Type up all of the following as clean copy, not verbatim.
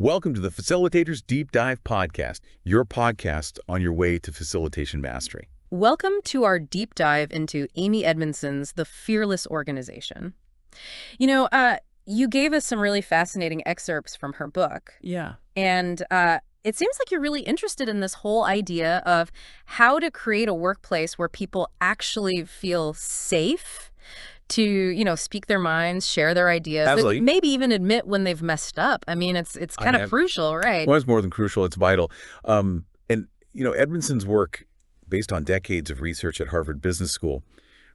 Welcome to the Facilitators Deep Dive Podcast, your podcast on your way to facilitation mastery. Welcome to our deep dive into Amy Edmondson's The Fearless Organization. You gave us some really fascinating excerpts from her book. Yeah. And it seems like you're really interested in this whole idea of how to create a workplace where people actually feel safe to, speak their minds, share their ideas, Absolutely. maybe even admit when they've messed up. I mean, it's kind of crucial, right? Well, it's more than crucial, it's vital. Edmondson's work, based on decades of research at Harvard Business School,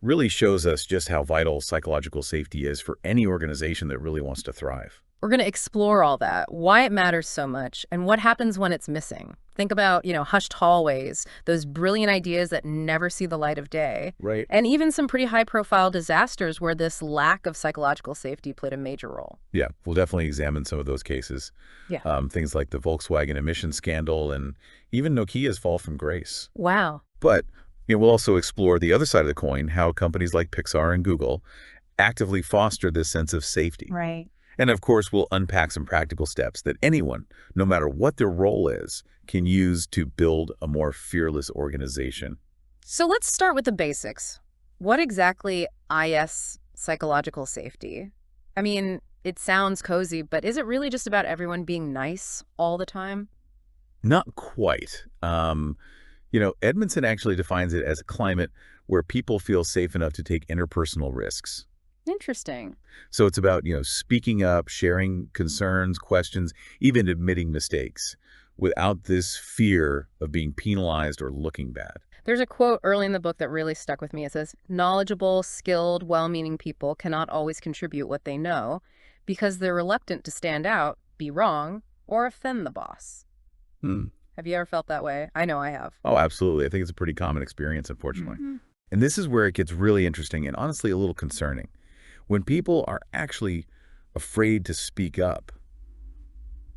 really shows us just how vital psychological safety is for any organization that really wants to thrive. We're going to explore all that, why it matters so much, and what happens when it's missing. Think about, hushed hallways, those brilliant ideas that never see the light of day. Right. And even some pretty high-profile disasters where this lack of psychological safety played a major role. Yeah, we'll definitely examine some of those cases. Yeah. Things like the Volkswagen emissions scandal and even Nokia's fall from grace. Wow. But we'll also explore the other side of the coin, how companies like Pixar and Google actively foster this sense of safety. Right. And of course, we'll unpack some practical steps that anyone, no matter what their role is, can use to build a more fearless organization. So let's start with the basics. What exactly is psychological safety? I mean, it sounds cozy, but is it really just about everyone being nice all the time? Not quite. Edmondson actually defines it as a climate where people feel safe enough to take interpersonal risks. Interesting. So it's about, speaking up, sharing concerns, questions, even admitting mistakes without this fear of being penalized or looking bad. There's a quote early in the book that really stuck with me. It says, knowledgeable, skilled, well-meaning people cannot always contribute what they know because they're reluctant to stand out, be wrong, or offend the boss. Have you ever felt that way? I know I have. Oh, absolutely. I think it's a pretty common experience, unfortunately. Mm-hmm. And this is where it gets really interesting and honestly a little concerning. When people are actually afraid to speak up,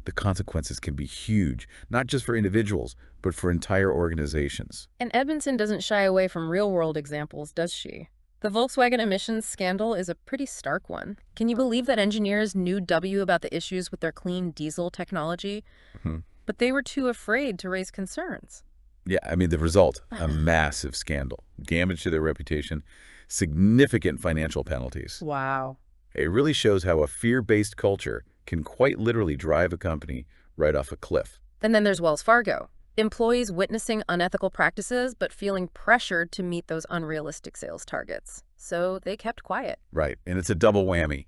the consequences can be huge, not just for individuals, but for entire organizations. And Edmondson doesn't shy away from real-world examples, does she? The Volkswagen emissions scandal is a pretty stark one. Can you believe that engineers knew about the issues with their clean diesel technology, but they were too afraid to raise concerns? Yeah, I mean, the result, a massive scandal, damage to their reputation, significant financial penalties. Wow. It really shows how a fear-based culture can quite literally drive a company right off a cliff. And then there's Wells Fargo. Employees witnessing unethical practices, but feeling pressured to meet those unrealistic sales targets. So they kept quiet. Right, and it's a double whammy.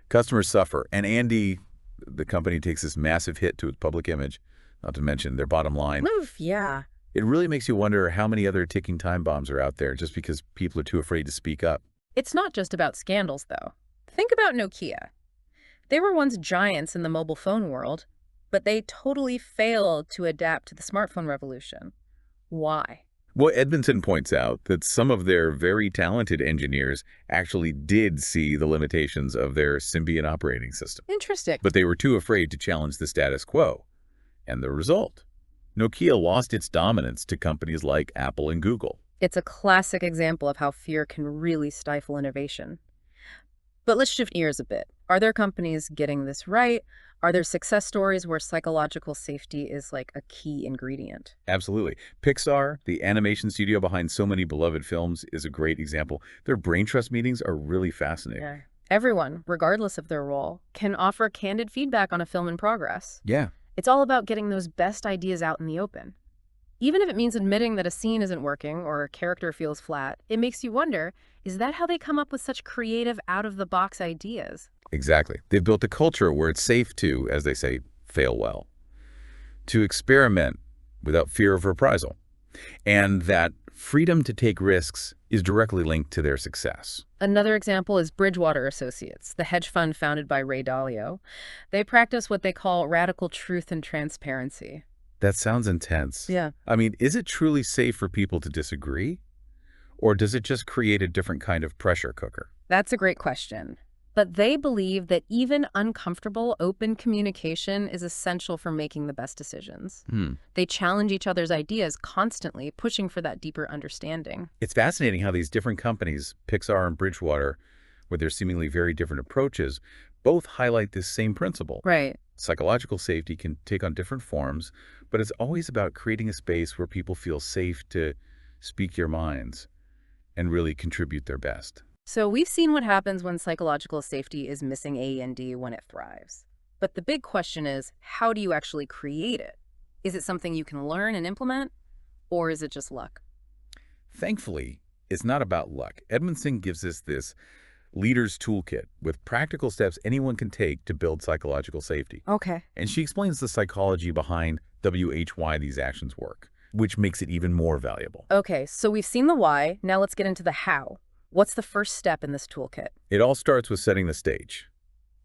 Customers suffer, and Andy, the company, takes this massive hit to its public image, not to mention their bottom line. Oof, yeah. It really makes you wonder how many other ticking time bombs are out there just because people are too afraid to speak up. It's not just about scandals, though. Think about Nokia. They were once giants in the mobile phone world, but they totally failed to adapt to the smartphone revolution. Why? Well, Edmondson points out that some of their very talented engineers actually did see the limitations of their Symbian operating system. Interesting. But they were too afraid to challenge the status quo. And the result? Nokia lost its dominance to companies like Apple and Google. It's a classic example of how fear can really stifle innovation. But let's shift gears a bit. Are there companies getting this right? Are there success stories where psychological safety is like a key ingredient? Absolutely. Pixar, the animation studio behind so many beloved films, is a great example. Their brain trust meetings are really fascinating. Yeah. Everyone, regardless of their role, can offer candid feedback on a film in progress. Yeah. It's all about getting those best ideas out in the open. Even if it means admitting that a scene isn't working or a character feels flat, it makes you wonder, is that how they come up with such creative, out-of-the-box ideas? Exactly. They've built a culture where it's safe to, as they say, fail well, to experiment without fear of reprisal, and that freedom to take risks is directly linked to their success. Another example is Bridgewater Associates, the hedge fund founded by Ray Dalio. They practice what they call radical truth and transparency. That sounds intense. Yeah. I mean, is it truly safe for people to disagree? Or does it just create a different kind of pressure cooker? That's a great question. But they believe that even uncomfortable, open communication is essential for making the best decisions. They challenge each other's ideas constantly, pushing for that deeper understanding. It's fascinating how these different companies, Pixar and Bridgewater, with their seemingly very different approaches, both highlight this same principle. Right. Psychological safety can take on different forms, but it's always about creating a space where people feel safe to speak their minds and really contribute their best. So we've seen what happens when psychological safety is missing A and D when it thrives. But the big question is, how do you actually create it? Is it something you can learn and implement, or is it just luck? Thankfully, it's not about luck. Edmondson gives us this leader's toolkit with practical steps anyone can take to build psychological safety. Okay. And she explains the psychology behind why these actions work, which makes it even more valuable. Okay, so we've seen the why. Now let's get into the how. What's the first step in this toolkit? It all starts with setting the stage.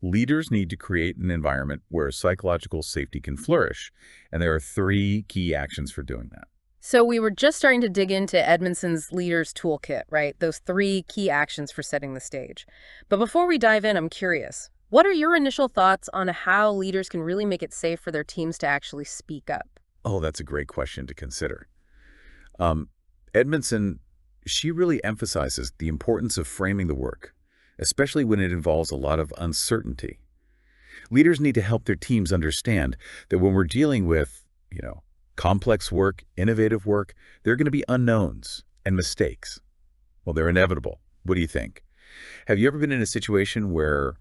Leaders need to create an environment where psychological safety can flourish, and there are 3 key actions for doing that. So we were just starting to dig into Edmondson's Leaders Toolkit, right? Those 3 key actions for setting the stage. But before we dive in, I'm curious. What are your initial thoughts on how leaders can really make it safe for their teams to actually speak up? Oh, that's a great question to consider. Edmondson, she really emphasizes the importance of framing the work, especially when it involves a lot of uncertainty. Leaders need to help their teams understand that when we're dealing with, complex work, innovative work, there are going to be unknowns and mistakes. Well, they're inevitable. What do you think? Have you ever been in a situation where,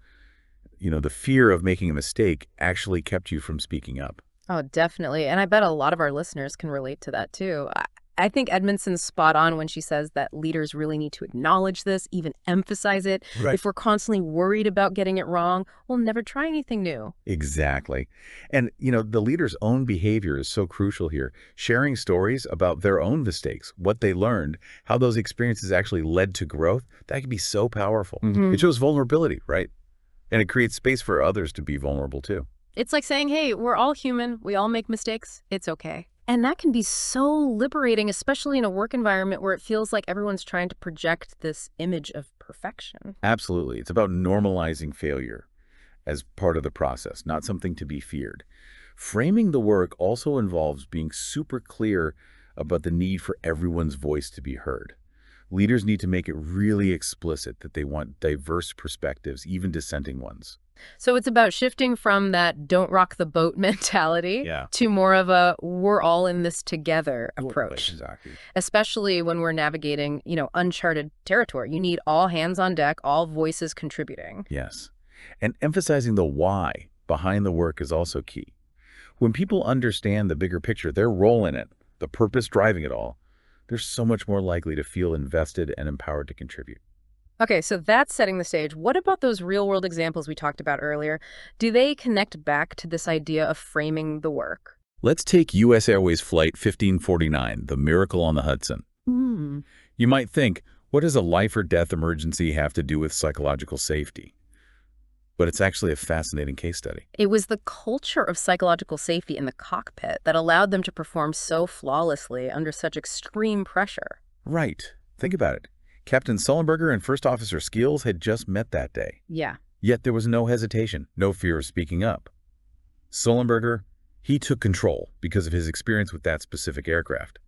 the fear of making a mistake actually kept you from speaking up? Oh, definitely. And I bet a lot of our listeners can relate to that too. I think Edmondson's spot on when she says that leaders really need to acknowledge this, even emphasize it. Right. If we're constantly worried about getting it wrong, we'll never try anything new. Exactly. And, the leader's own behavior is so crucial here. Sharing stories about their own mistakes, what they learned, how those experiences actually led to growth, that can be so powerful. Mhm. It shows vulnerability, right? And it creates space for others to be vulnerable too. It's like saying, hey, we're all human. We all make mistakes. It's okay. And that can be so liberating, especially in a work environment where it feels like everyone's trying to project this image of perfection. Absolutely. It's about normalizing failure as part of the process, not something to be feared. Framing the work also involves being super clear about the need for everyone's voice to be heard. Leaders need to make it really explicit that they want diverse perspectives, even dissenting ones. So it's about shifting from that don't rock the boat mentality Yeah. to more of a we're all in this together approach, Exactly. especially when we're navigating, uncharted territory. You need all hands on deck, all voices contributing. Yes. And emphasizing the why behind the work is also key. When people understand the bigger picture, their role in it, the purpose driving it all, they're so much more likely to feel invested and empowered to contribute. Okay, so that's setting the stage. What about those real-world examples we talked about earlier? Do they connect back to this idea of framing the work? Let's take U.S. Airways Flight 1549, the Miracle on the Hudson. Hmm. You might think, what does a life or death emergency have to do with psychological safety? But it's actually a fascinating case study. It was the culture of psychological safety in the cockpit that allowed them to perform so flawlessly under such extreme pressure. Right. Think about it. Captain Sullenberger and First Officer Skills had just met that day. Yeah. Yet there was no hesitation, no fear of speaking up. Sullenberger, he took control because of his experience with that specific aircraft.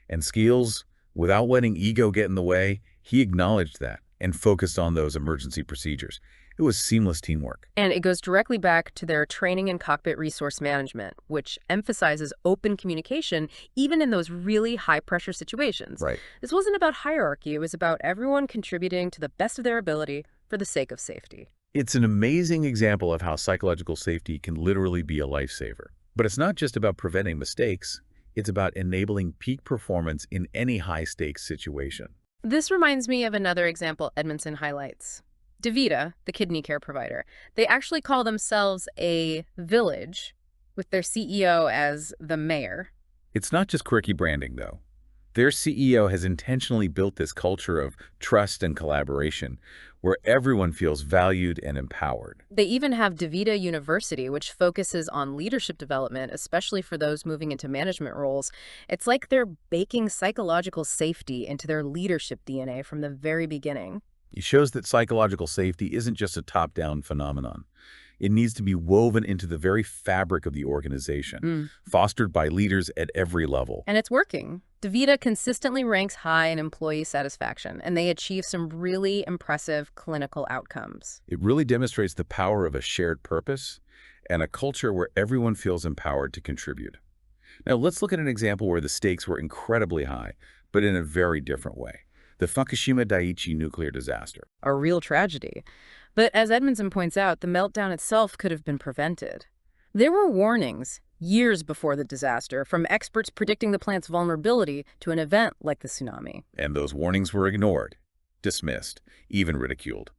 And Skills, without letting ego get in the way, he acknowledged that and focused on those emergency procedures. It was seamless teamwork. And it goes directly back to their training in cockpit resource management, which emphasizes open communication even in those really high-pressure situations. Right. This wasn't about hierarchy. It was about everyone contributing to the best of their ability for the sake of safety. It's an amazing example of how psychological safety can literally be a lifesaver. But it's not just about preventing mistakes. It's about enabling peak performance in any high-stakes situation. This reminds me of another example Edmondson highlights. DaVita, the kidney care provider, they actually call themselves a village with their CEO as the mayor. It's not just quirky branding, though. Their CEO has intentionally built this culture of trust and collaboration where everyone feels valued and empowered. They even have DaVita University, which focuses on leadership development, especially for those moving into management roles. It's like they're baking psychological safety into their leadership DNA from the very beginning. It shows that psychological safety isn't just a top-down phenomenon. It needs to be woven into the very fabric of the organization, fostered by leaders at every level. And it's working. DaVita consistently ranks high in employee satisfaction, and they achieve some really impressive clinical outcomes. It really demonstrates the power of a shared purpose and a culture where everyone feels empowered to contribute. Now, let's look at an example where the stakes were incredibly high, but in a very different way. The Fukushima Daiichi nuclear disaster. A real tragedy. But as Edmondson points out, the meltdown itself could have been prevented. There were warnings years before the disaster, from experts predicting the plant's vulnerability to an event like the tsunami. And those warnings were ignored, dismissed, even ridiculed.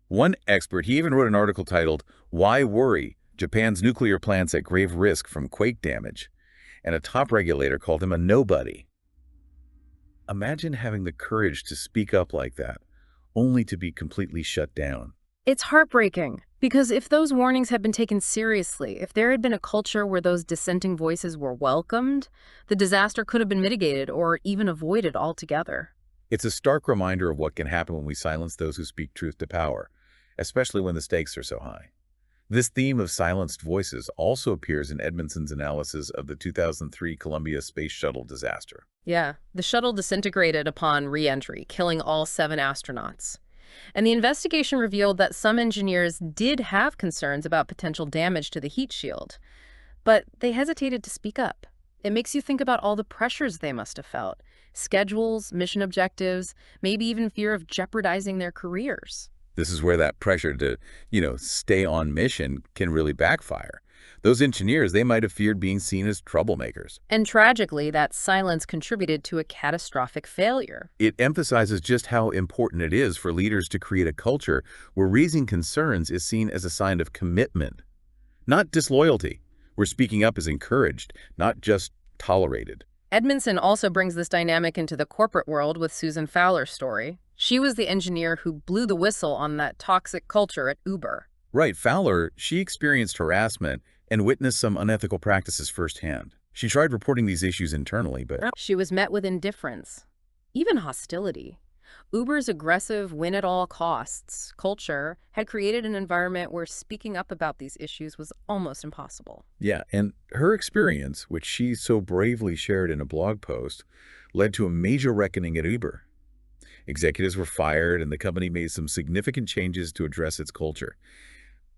One expert, he even wrote an article titled, "Why Worry? Japan's Nuclear Plants at Grave Risk from Quake Damage." And a top regulator called him a nobody. Imagine having the courage to speak up like that, only to be completely shut down. It's heartbreaking, because if those warnings had been taken seriously, if there had been a culture where those dissenting voices were welcomed, the disaster could have been mitigated or even avoided altogether. It's a stark reminder of what can happen when we silence those who speak truth to power, especially when the stakes are so high. This theme of silenced voices also appears in Edmondson's analysis of the 2003 Columbia Space Shuttle disaster. Yeah, the shuttle disintegrated upon re-entry, killing all 7 astronauts. And the investigation revealed that some engineers did have concerns about potential damage to the heat shield, but they hesitated to speak up. It makes you think about all the pressures they must have felt. Schedules, mission objectives, maybe even fear of jeopardizing their careers. This is where that pressure to, stay on mission can really backfire. Those engineers, they might have feared being seen as troublemakers. And tragically, that silence contributed to a catastrophic failure. It emphasizes just how important it is for leaders to create a culture where raising concerns is seen as a sign of commitment, not disloyalty, where speaking up is encouraged, not just tolerated. Edmondson also brings this dynamic into the corporate world with Susan Fowler's story. She was the engineer who blew the whistle on that toxic culture at Uber. Right, Fowler, she experienced harassment and witnessed some unethical practices firsthand. She tried reporting these issues internally, but She was met with indifference, even hostility. Uber's aggressive win-at-all-costs culture had created an environment where speaking up about these issues was almost impossible. yeah, and her experience, which she so bravely shared in a blog post, led to a major reckoning at Uber. Executives were fired, and the company made some significant changes to address its culture.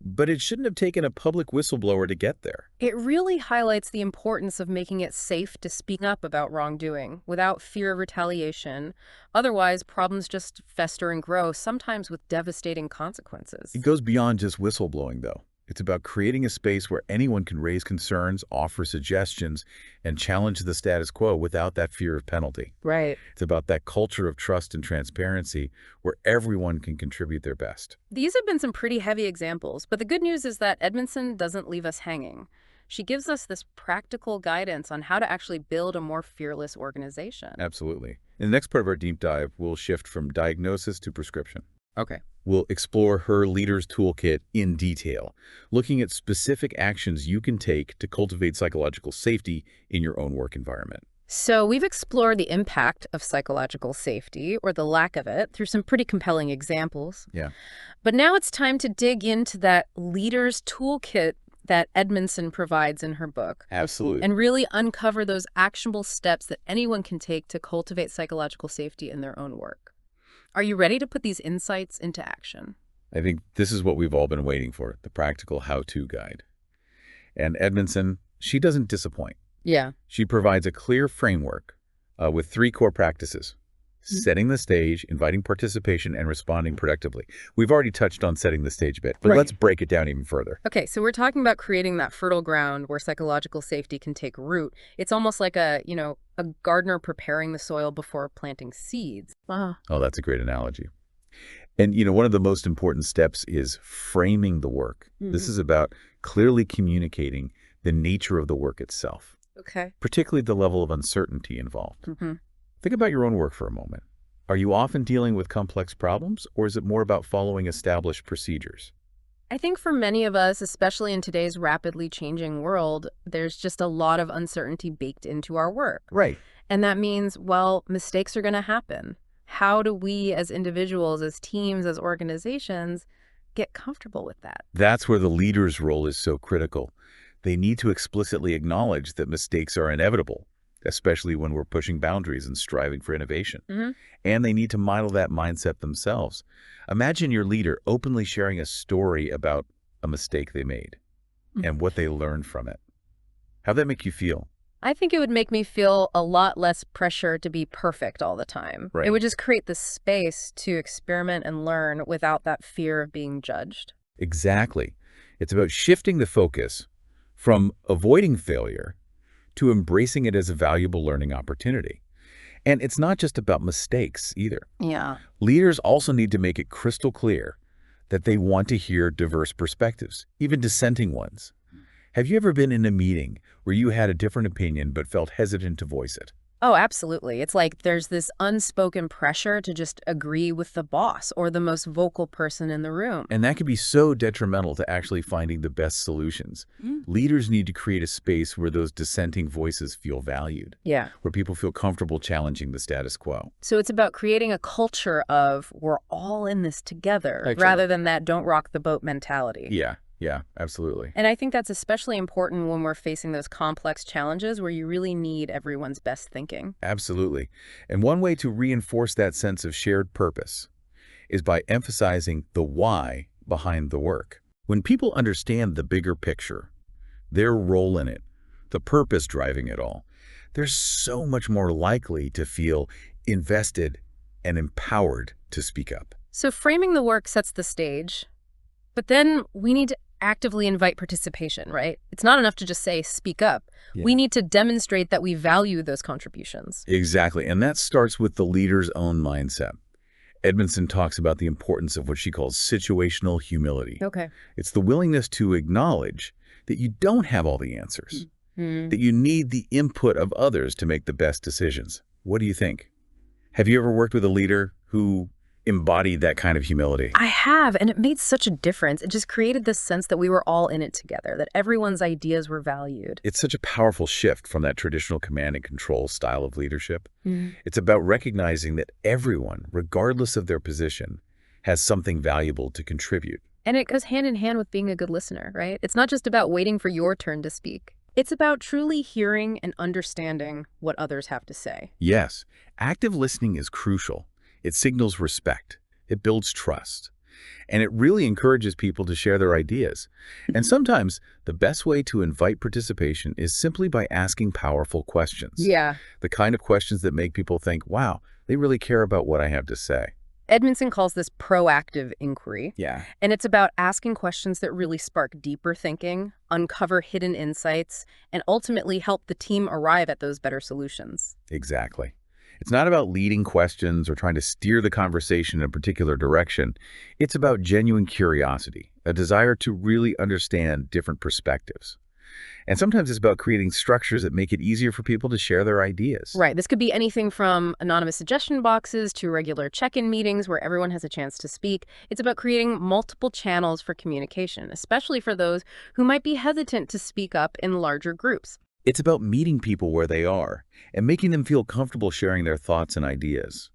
But it shouldn't have taken a public whistleblower to get there. It really highlights the importance of making it safe to speak up about wrongdoing without fear of retaliation. Otherwise, problems just fester and grow, sometimes with devastating consequences. It goes beyond just whistleblowing, though. It's about creating a space where anyone can raise concerns, offer suggestions, and challenge the status quo without that fear of penalty. Right. It's about that culture of trust and transparency where everyone can contribute their best. These have been some pretty heavy examples, but the good news is that Edmondson doesn't leave us hanging. She gives us this practical guidance on how to actually build a more fearless organization. Absolutely. In the next part of our deep dive, we'll shift from diagnosis to prescription. Okay. We'll explore her leader's toolkit in detail, looking at specific actions you can take to cultivate psychological safety in your own work environment. So we've explored the impact of psychological safety, or the lack of it, through some pretty compelling examples. Yeah. But now it's time to dig into that leader's toolkit that Edmondson provides in her book. Absolutely. And really uncover those actionable steps that anyone can take to cultivate psychological safety in their own work. Are you ready to put these insights into action? I think this is what we've all been waiting for, the practical how-to guide. And Edmondson, she doesn't disappoint. Yeah. She provides a clear framework with 3 core practices: setting the stage, inviting participation, and responding productively. We've already touched on setting the stage a bit, but Right. let's break it down even further. Okay, so we're talking about creating that fertile ground where psychological safety can take root. It's almost like a gardener preparing the soil before planting seeds. Wow. Oh, that's a great analogy. And, one of the most important steps is framing the work. This is about clearly communicating the nature of the work itself, Okay. particularly the level of uncertainty involved. Mm-hmm. Think about your own work for a moment. Are you often dealing with complex problems, or is it more about following established procedures? I think for many of us, especially in today's rapidly changing world, there's just a lot of uncertainty baked into our work. Right. And that means, well, mistakes are going to happen. How do we as individuals, as teams, as organizations, get comfortable with that? That's where the leader's role is so critical. They need to explicitly acknowledge that mistakes are inevitable, especially when we're pushing boundaries and striving for innovation. Mm-hmm. And they need to model that mindset themselves. Imagine your leader openly sharing a story about a mistake they made. and what they learn from it. How'd that make you feel? I think it would make me feel a lot less pressure to be perfect all the time. It Right. would just create the space to experiment and learn without that fear of being judged. Exactly. It's about shifting the focus from avoiding failure to embracing it as a valuable learning opportunity. And it's not just about mistakes either. Yeah. Leaders also need to make it crystal clear that they want to hear diverse perspectives, even dissenting ones. Have you ever been in a meeting where you had a different opinion but felt hesitant to voice it? Oh, absolutely. It's like there's this unspoken pressure to just agree with the boss or the most vocal person in the room. And that can be so detrimental to actually finding the best solutions. Leaders need to create a space where those dissenting voices feel valued, Yeah. where people feel comfortable challenging the status quo. So it's about creating a culture of we're all in this together Excellent. rather than that don't rock the boat mentality. Yeah, absolutely. And I think that's especially important when we're facing those complex challenges where you really need everyone's best thinking. Absolutely. And one way to reinforce that sense of shared purpose is by emphasizing the why behind the work. When people understand the bigger picture, their role in it, the purpose driving it all, they're so much more likely to feel invested and empowered to speak up. So framing the work sets the stage, but then we need to actively invite participation, right? It's not enough to just say, speak up. Yeah. We need to demonstrate that we value those contributions. Exactly. And that starts with the leader's own mindset. Edmondson talks about the importance of what she calls situational humility. Okay. It's the willingness to acknowledge that you don't have all the answers, that you need the input of others to make the best decisions. What do you think? Have you ever worked with a leader who embodied that kind of humility? I have, and it made such a difference. It just created this sense that we were all in it together, that everyone's ideas were valued. It's such a powerful shift from that traditional command and control style of leadership. It's about recognizing that everyone, regardless of their position, has something valuable to contribute. And it goes hand in hand with being a good listener, right? It's not just about waiting for your turn to speak. It's about truly hearing and understanding what others have to say. Yes, active listening is crucial. It signals respect, it builds trust, and it really encourages people to share their ideas. And sometimes the best way to invite participation is simply by asking powerful questions. Yeah. The kind of questions that make people think, wow, they really care about what I have to say. Edmondson calls this proactive inquiry. Yeah. And it's about asking questions that really spark deeper thinking, uncover hidden insights, and ultimately help the team arrive at those better solutions. Exactly. It's not about leading questions or trying to steer the conversation in a particular direction. It's about genuine curiosity, a desire to really understand different perspectives. And sometimes it's about creating structures that make it easier for people to share their ideas. Right. This could be anything from anonymous suggestion boxes to regular check-in meetings where everyone has a chance to speak. It's about creating multiple channels for communication, especially for those who might be hesitant to speak up in larger groups. It's about meeting people where they are and making them feel comfortable sharing their thoughts and ideas.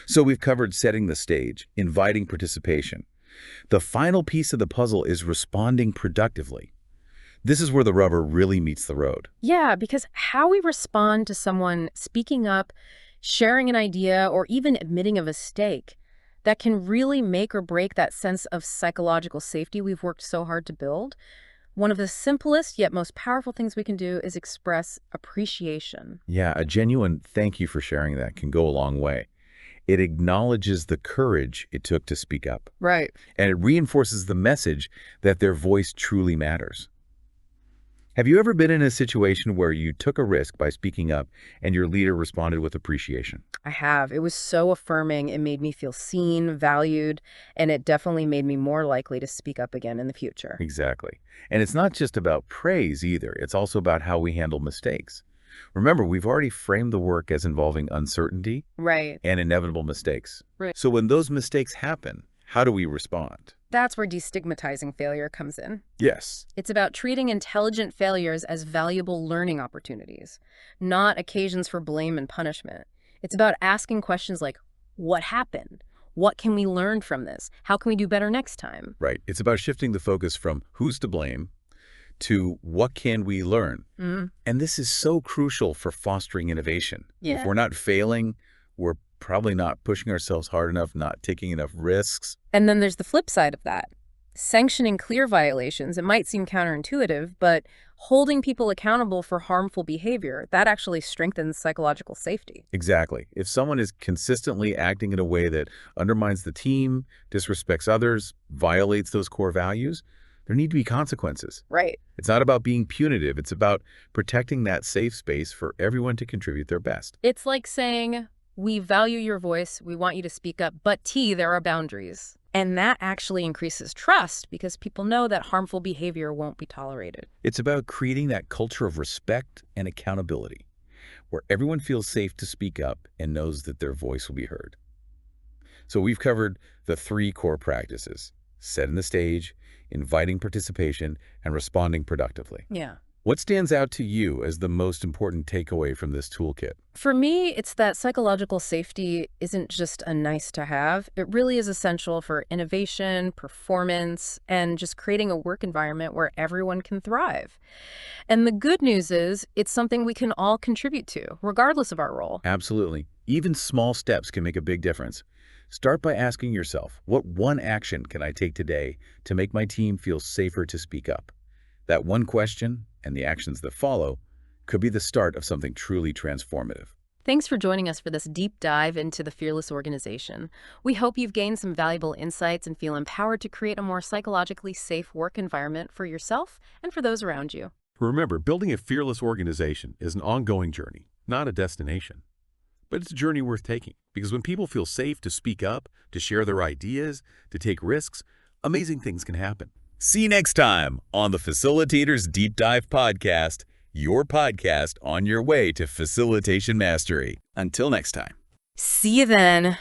So we've covered setting the stage, inviting participation. The final piece of the puzzle is responding productively. This is where the rubber really meets the road. Yeah, because how we respond to someone speaking up, sharing an idea, or even admitting a mistake, that can really make or break that sense of psychological safety we've worked so hard to build. One of the simplest yet most powerful things we can do is express appreciation. Yeah, a genuine thank you for sharing that can go a long way. It acknowledges the courage it took to speak up, Right. and it reinforces the message that their voice truly matters. Have you ever been in a situation where you took a risk by speaking up and your leader responded with appreciation? I have. It was so affirming. It made me feel seen, valued, and it definitely made me more likely to speak up again in the future. Exactly. And it's not just about praise either. It's also about how we handle mistakes. Remember, we've already framed the work as involving uncertainty Right. and inevitable mistakes. Right. So when those mistakes happen, how do we respond? That's where destigmatizing failure comes in. Yes. It's about treating intelligent failures as valuable learning opportunities, not occasions for blame and punishment. It's about asking questions like, what happened? What can we learn from this? How can we do better next time? Right. It's about shifting the focus from who's to blame to what can we learn? And this is so crucial for fostering innovation. Yeah. If we're not failing, we're probably not pushing ourselves hard enough, not taking enough risks. And then there's the flip side of that. Sanctioning clear violations, it might seem counterintuitive, but holding people accountable for harmful behavior, that actually strengthens psychological safety. Exactly. If someone is consistently acting in a way that undermines the team, disrespects others, violates those core values, there need to be consequences. Right. It's not about being punitive. It's about protecting that safe space for everyone to contribute their best. It's like saying, we value your voice, we want you to speak up, but there are boundaries. And that actually increases trust because people know that harmful behavior won't be tolerated. It's about creating that culture of respect and accountability, where everyone feels safe to speak up and knows that their voice will be heard. So we've covered the 3 core practices: setting the stage, inviting participation, and responding productively. Yeah. What stands out to you as the most important takeaway from this toolkit? For me, it's that psychological safety isn't just a nice to have. It really is essential for innovation, performance, and just creating a work environment where everyone can thrive. And the good news is it's something we can all contribute to, regardless of our role. Absolutely. Even small steps can make a big difference. Start by asking yourself, what one action can I take today to make my team feel safer to speak up? That one question, and the actions that follow, could be the start of something truly transformative. Thanks for joining us for this deep dive into the Fearless Organization. We hope you've gained some valuable insights and feel empowered to create a more psychologically safe work environment for yourself and for those around you. Remember, building a fearless organization is an ongoing journey, not a destination. But it's a journey worth taking, because when people feel safe to speak up, to share their ideas, to take risks, amazing things can happen. See you next time on the Facilitators Deep Dive Podcast, your podcast on your way to facilitation mastery. Until next time. See you then.